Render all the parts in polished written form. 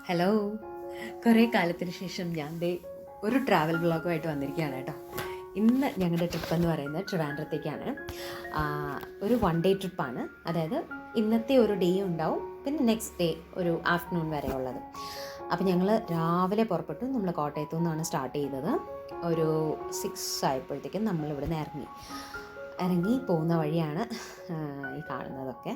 Hello, കുറേ കാലത്തിന് ശേഷം ഞാൻ ദേ ഒരു ട്രാവൽ വ്ളോഗുമായിട്ട് വന്നിരിക്കുകയാണ് കേട്ടോ. ഇന്ന് ഞങ്ങളുടെ ട്രിപ്പ് എന്ന് പറയുന്നത് ട്രിവാൻഡ്രത്തേക്കാണ്. ഒരു വൺ ഡേ ട്രിപ്പാണ്. അതായത് ഇന്നത്തെ ഒരു ഡേ ഉണ്ടാവും, പിന്നെ നെക്സ്റ്റ് ഡേ ഒരു ആഫ്റ്റർനൂൺ വരെ ഉള്ളത്. അപ്പോൾ ഞങ്ങൾ രാവിലെ പുറപ്പെട്ടു. നമ്മൾ കോട്ടയത്തു നിന്നാണ് സ്റ്റാർട്ട് ചെയ്തത്. ഒരു 6 ആയപ്പോഴത്തേക്കും നമ്മളിവിടുന്ന് ഇറങ്ങി പോകുന്ന വഴിയാണ് ഈ കാണുന്നതൊക്കെ.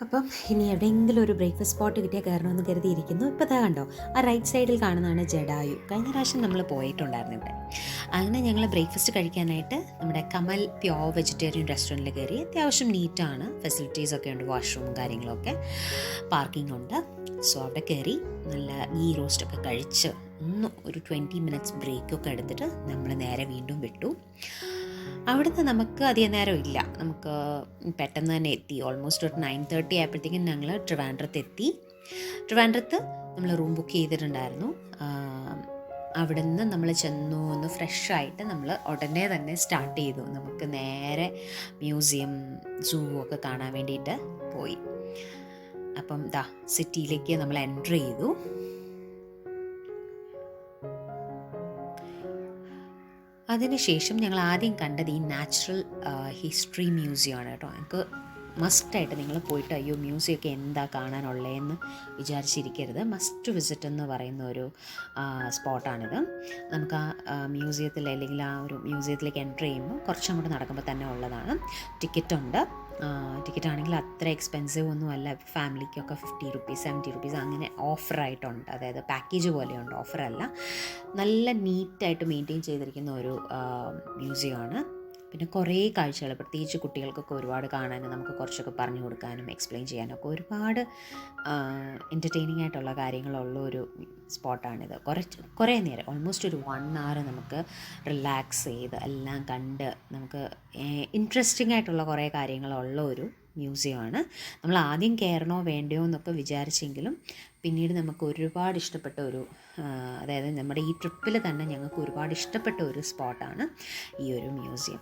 അപ്പം ഇനി എവിടെയെങ്കിലും ഒരു ബ്രേക്ക്ഫാസ്റ്റ് സ്പോട്ട് കിട്ടിയാൽ കയറണമെന്ന് കരുതിയിരിക്കുന്നു. ഇപ്പോൾ ഇതാ കണ്ടോ, ആ റൈറ്റ് സൈഡിൽ കാണുന്നതാണ് ജഡായു. കഴിഞ്ഞ പ്രാവശ്യം നമ്മൾ പോയിട്ടുണ്ടായിരുന്നു ഇവിടെ. അങ്ങനെ ഞങ്ങൾ ബ്രേക്ക്ഫാസ്റ്റ് കഴിക്കാനായിട്ട് നമ്മുടെ കമൽ പ്യോർ വെജിറ്റേറിയൻ റെസ്റ്റോറൻറ്റിൽ കയറി. അത്യാവശ്യം നീറ്റാണ്, ഫെസിലിറ്റീസൊക്കെ ഉണ്ട്, വാഷ്റൂമും കാര്യങ്ങളൊക്കെ, പാർക്കിംഗ് ഉണ്ട്. സോ അവിടെ കയറി നല്ല ഗീ റോസ്റ്റൊക്കെ കഴിച്ച് ഒരു 20 മിനിറ്റ്സ് ബ്രേക്കൊക്കെ എടുത്തിട്ട് നമ്മൾ നേരെ വീണ്ടും വിട്ടു. അവിടുന്ന് നമുക്ക് അധികം നേരം ഇല്ല, നമുക്ക് പെട്ടെന്ന് തന്നെ എത്തി. ഓൾമോസ്റ്റ് ഒരു 9:30 ആയപ്പോഴത്തേക്കും ഞങ്ങൾ ട്രിവാൻഡ്രത്ത് നമ്മൾ റൂം ബുക്ക് ചെയ്തിട്ടുണ്ടായിരുന്നു. അവിടെ നിന്ന് നമ്മൾ ചെന്നു, ഒന്ന് ഫ്രഷായിട്ട് നമ്മൾ ഉടനെ തന്നെ സ്റ്റാർട്ട് ചെയ്തു. നമുക്ക് നേരെ മ്യൂസിയം, സൂ ഒക്കെ കാണാൻ വേണ്ടിയിട്ട് പോയി. അപ്പം സിറ്റിയിലേക്ക് നമ്മൾ എൻ്റർ ചെയ്തു. അതിനുശേഷം ഞങ്ങൾ ആദ്യം കണ്ടത് ഈ നാച്ചുറൽ ഹിസ്റ്ററി മ്യൂസിയമാണ് കേട്ടോ. എനിക്ക് മസ്റ്റായിട്ട് നിങ്ങൾ പോയിട്ട് അയ്യോ മ്യൂസിയമൊക്കെ എന്താ കാണാനുള്ളതെന്ന് വിചാരിച്ചിരിക്കരുത്. മസ്റ്റ് വിസിറ്റ് എന്ന് പറയുന്ന ഒരു സ്പോട്ടാണിത്. നമുക്ക് ആ മ്യൂസിയത്തിൽ, അല്ലെങ്കിൽ ആ ഒരു മ്യൂസിയത്തിലേക്ക് എൻ്റർ ചെയ്യുമ്പോൾ കുറച്ചങ്ങോട്ട് നടക്കുമ്പോൾ തന്നെ ഉള്ളതാണ്. ടിക്കറ്റുണ്ട്. ടിക്കറ്റാണെങ്കിൽ അത്ര എക്സ്പെൻസീവ് ഒന്നുമല്ല. ഫാമിലിക്കൊക്കെ 50 റുപ്പീസ് 70 റുപ്പീസ് അങ്ങനെ ഓഫറായിട്ടുണ്ട്. അതായത് പാക്കേജ് പോലെയുണ്ട്, ഓഫറല്ല. നല്ല നീറ്റായിട്ട് മെയിൻറ്റെയിൻ ചെയ്തിരിക്കുന്ന ഒരു മ്യൂസിയമാണ്. പിന്നെ കുറേ കാഴ്ചകൾ, പ്രത്യേകിച്ച് കുട്ടികൾക്കൊക്കെ ഒരുപാട് കാണാനും നമുക്ക് കുറച്ചൊക്കെ പറഞ്ഞു കൊടുക്കാനും എക്സ്പ്ലെയിൻ ചെയ്യാനൊക്കെ ഒരുപാട് എൻ്റർടൈനിങ് ആയിട്ടുള്ള കാര്യങ്ങളുള്ള ഒരു സ്പോട്ടാണിത്. കുറേ നേരം, ഓൾമോസ്റ്റ് ഒരു 1 hour നമുക്ക് റിലാക്സ് ചെയ്ത് എല്ലാം കണ്ട് നമുക്ക് ഇൻട്രസ്റ്റിംഗ് ആയിട്ടുള്ള കുറേ കാര്യങ്ങളുള്ള ഒരു മ്യൂസിയമാണ്. നമ്മൾ ആദ്യം കയറണോ വേണ്ടയോ എന്നൊക്കെ വിചാരിച്ചെങ്കിലും പിന്നീട് നമുക്ക് ഒരുപാട് ഇഷ്ടപ്പെട്ട ഒരു, അതായത് നമ്മുടെ ഈ ട്രിപ്പിൽ തന്നെ ഞങ്ങൾക്ക് ഒരുപാട് ഇഷ്ടപ്പെട്ട ഒരു സ്പോട്ടാണ് ഈ ഒരു മ്യൂസിയം.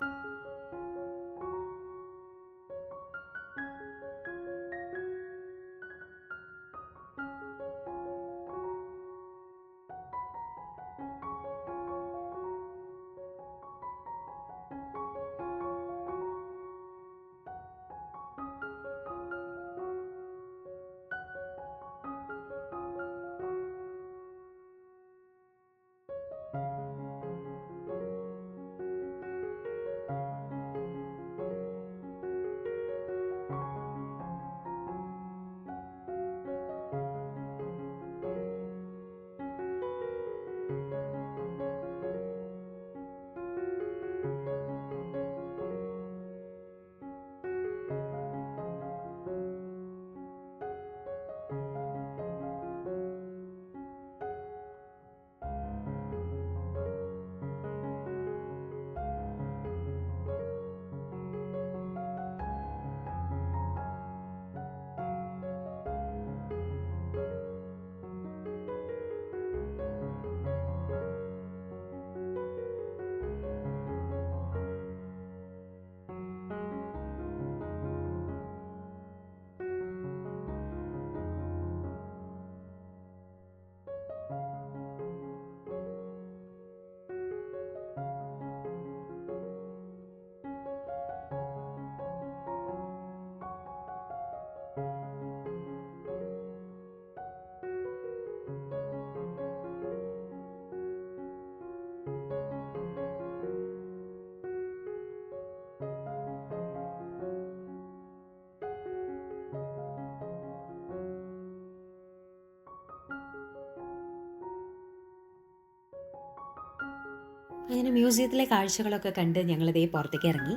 അങ്ങനെ മ്യൂസിയത്തിലെ കാഴ്ചകളൊക്കെ കണ്ട് ഞങ്ങളിതേ പുറത്തേക്ക് ഇറങ്ങി.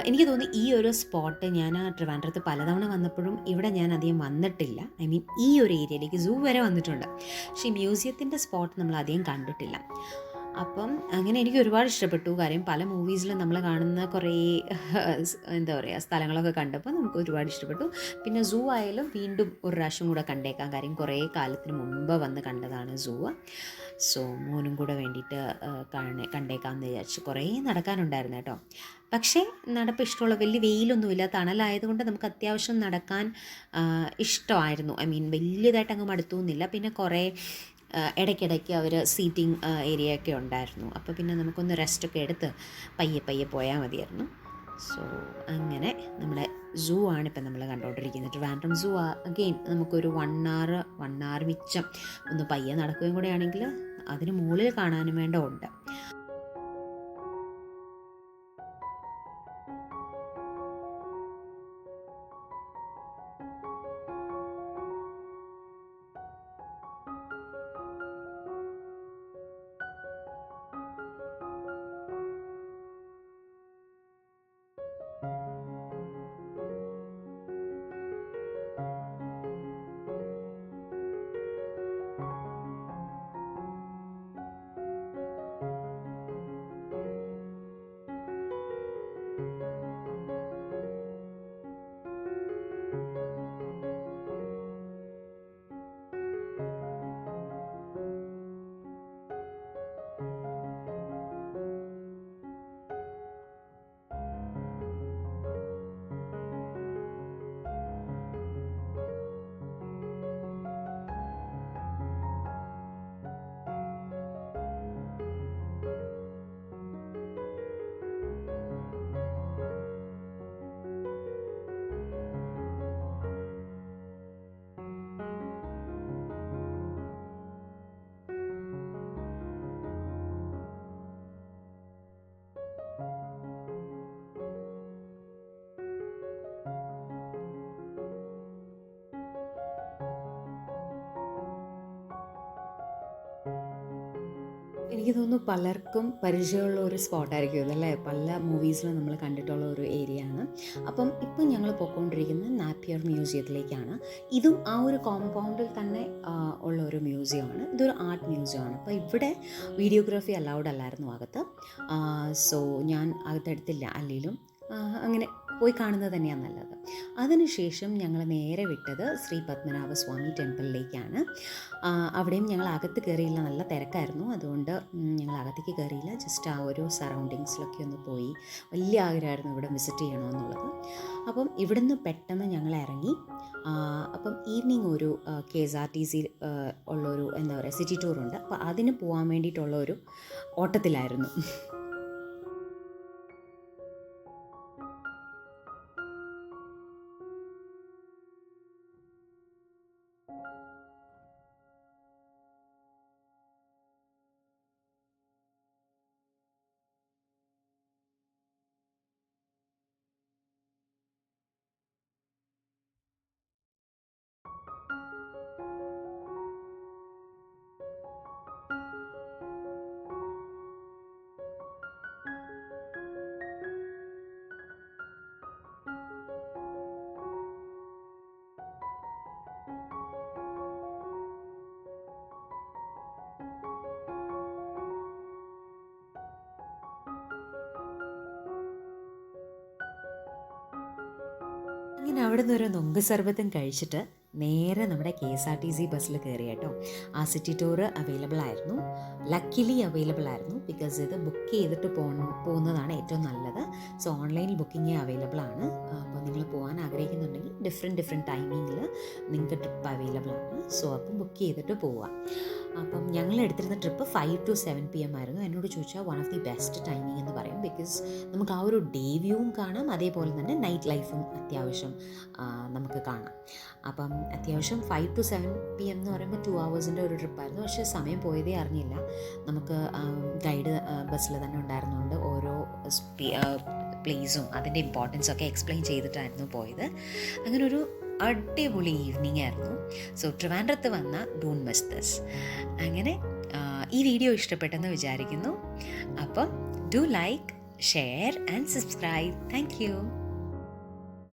എനിക്ക് തോന്നി ഈ ഒരു സ്പോട്ട് ഞാൻ ട്രിവാൻഡ്രത്ത് പലതവണ വന്നപ്പോഴും ഇവിടെ ഞാൻ അധികം വന്നിട്ടില്ല. ഐ മീൻ ഈ ഒരു ഏരിയയിലേക്ക് സൂ വരെ വന്നിട്ടുണ്ട്. പക്ഷേ ഈ മ്യൂസിയത്തിൻ്റെ സ്പോട്ട് നമ്മൾ അധികം കണ്ടിട്ടില്ല. അപ്പം അങ്ങനെ എനിക്ക് ഒരുപാട് ഇഷ്ടപ്പെട്ടു. കാര്യം പല മൂവീസിലും നമ്മൾ കാണുന്ന കുറേ എന്താ പറയുക സ്ഥലങ്ങളൊക്കെ കണ്ടപ്പോൾ നമുക്ക് ഒരുപാട് ഇഷ്ടപ്പെട്ടു. പിന്നെ സൂ ആയാലും വീണ്ടും ഒരു പ്രാവശ്യം കൂടെ കണ്ടേക്കാം. കാര്യം കുറേ കാലത്തിന് മുമ്പ് വന്ന് കണ്ടതാണ് സൂ. സോ മോനും കൂടെ വേണ്ടിയിട്ട് കണ്ടേക്കാമെന്ന് വിചാരിച്ചു. കുറേ നടക്കാനുണ്ടായിരുന്നു കേട്ടോ. പക്ഷേ നടപ്പ് ഇഷ്ടമുള്ള വലിയ വെയിലൊന്നുമില്ല, തണലായതുകൊണ്ട് നമുക്ക് അത്യാവശ്യം നടക്കാൻ ഇഷ്ടമായിരുന്നു. ഐ മീൻ വലിയതായിട്ട് അങ്ങ് മടുത്തൊന്നുമില്ല. പിന്നെ കുറേ ഇടയ്ക്കിടയ്ക്ക് അവർ സീറ്റിംഗ് ഏരിയ ഒക്കെ ഉണ്ടായിരുന്നു. അപ്പോൾ പിന്നെ നമുക്കൊന്ന് റെസ്റ്റൊക്കെ എടുത്ത് പയ്യെ പയ്യെ പോയാൽ മതിയായിരുന്നു. സോ അങ്ങനെ നമ്മുടെ സൂ ആണിപ്പോൾ നമ്മൾ കണ്ടുകൊണ്ടിരിക്കുന്നത്. ട്രിവാൻഡ്രം സൂ അഗെയിൻ നമുക്കൊരു 1 hour മിച്ചം ഒന്ന് പയ്യെ നടക്കുകയും കൂടെ ആണെങ്കിൽ അതിന് മുകളിൽ കാണാനും വേണ്ട ഉണ്ട്. എനിക്ക് തോന്നുന്നു പലർക്കും പരിചയമുള്ള ഒരു സ്പോട്ടായിരിക്കും ഇതല്ലേ. പല മൂവീസിലും നമ്മൾ കണ്ടിട്ടുള്ള ഒരു ഏരിയ ആണ്. അപ്പം ഇപ്പം ഞങ്ങൾ പോയിക്കൊണ്ടിരിക്കുന്നത് നാപ്പിയർ മ്യൂസിയത്തിലേക്കാണ്. ഇതും ആ ഒരു കോമ്പൗണ്ടിൽ തന്നെ ഉള്ള ഒരു മ്യൂസിയമാണ്. ഇതൊരു ആർട്ട് മ്യൂസിയമാണ്. അപ്പോൾ ഇവിടെ വീഡിയോഗ്രാഫി അലൗഡ് അല്ലായിരുന്നു അകത്ത്. സോ ഞാൻ അകത്തെടുത്തില്ല. അല്ലെങ്കിലും അങ്ങനെ പോയി കാണുന്നത് തന്നെയാണ് നല്ലത്. അതിനുശേഷം ഞങ്ങൾ നേരെ വിട്ടത് ശ്രീ പത്മനാഭസ്വാമി ടെമ്പിളിലേക്കാണ്. അവിടെയും ഞങ്ങൾ അകത്ത് കയറിയില്ല, നല്ല തിരക്കായിരുന്നു. അതുകൊണ്ട് ഞങ്ങൾ അകത്തേക്ക് കയറിയില്ല. ജസ്റ്റ് ആ ഒരു സറൗണ്ടിങ്സിലൊക്കെ ഒന്ന് പോയി. വലിയ ആഗ്രഹമായിരുന്നു ഇവിടെ വിസിറ്റ് ചെയ്യണമെന്നുള്ളത്. അപ്പം ഇവിടുന്ന് പെട്ടെന്ന് ഞങ്ങൾ ഇറങ്ങി. അപ്പം ഈവനിങ് ഒരു KSRTC ഉള്ളൊരു എന്താ പറയുക സിറ്റി ടൂറുണ്ട്. അപ്പോൾ അതിന് പോകാൻ വേണ്ടിയിട്ടുള്ള ഒരു ഓട്ടത്തിലായിരുന്നു. അങ്ങനെ അവിടെ നിന്ന് ഒരു നൊങ്ക് സർബത്തും കഴിച്ചിട്ട് നേരെ നമ്മുടെ KSRTC ബസ്സിൽ കയറി കേട്ടോ. ആ സിറ്റി ടൂർ അവൈലബിൾ ആയിരുന്നു. ലക്കിലി അവൈലബിൾ ആയിരുന്നു. ബിക്കോസ് ഇത് ബുക്ക് ചെയ്തിട്ട് പോകുന്നതാണ് ഏറ്റവും നല്ലത്. സോ ഓൺലൈനിൽ ബുക്കിംഗ് അവൈലബിൾ ആണ്. അപ്പോൾ നിങ്ങൾ പോകാൻ ആഗ്രഹിക്കുന്നുണ്ടെങ്കിൽ ഡിഫറെൻറ്റ് ടൈമിങ്ങിൽ നിങ്ങൾക്ക് ട്രിപ്പ് അവൈലബിൾ ആണ്. സോ അപ്പം ബുക്ക് ചെയ്തിട്ട് പോവുക. അപ്പം ഞങ്ങൾ എടുത്തിരുന്ന ട്രിപ്പ് 5 to 7 PM ആയിരുന്നു. എന്നോട് ചോദിച്ചാൽ one of the best timing എന്ന് പറയും. ബിക്കോസ് നമുക്ക് ആ ഒരു ഡേ വ്യൂവും കാണാം, അതേപോലെ തന്നെ നൈറ്റ് ലൈഫും അത്യാവശ്യം നമുക്ക് കാണാം. അപ്പം അത്യാവശ്യം 5 to 7 PM എന്ന് പറയുമ്പോൾ 2 hours ഒരു ട്രിപ്പായിരുന്നു. പക്ഷേ സമയം പോയതേ അറിഞ്ഞില്ല. നമുക്ക് ഗൈഡ് ബസ്സിൽ തന്നെ ഉണ്ടായിരുന്നുകൊണ്ട് ഓരോ പ്ലേസും അതിൻ്റെ ഇമ്പോർട്ടൻസൊക്കെ എക്സ്പ്ലെയിൻ ചെയ്തിട്ടായിരുന്നു പോയത്. അങ്ങനെ ഒരു അടിപൊളി ഈവനിങ് ആയിരുന്നു. സോ ട്രിവാൻഡ്രത്ത് വന്ന ഡോണ്ട് മിസ് ദിസ്. അങ്ങനെ ഈ വീഡിയോ ഇഷ്ടപ്പെട്ടെന്ന് വിചാരിക്കുന്നു. അപ്പം do like, share and subscribe. Thank you.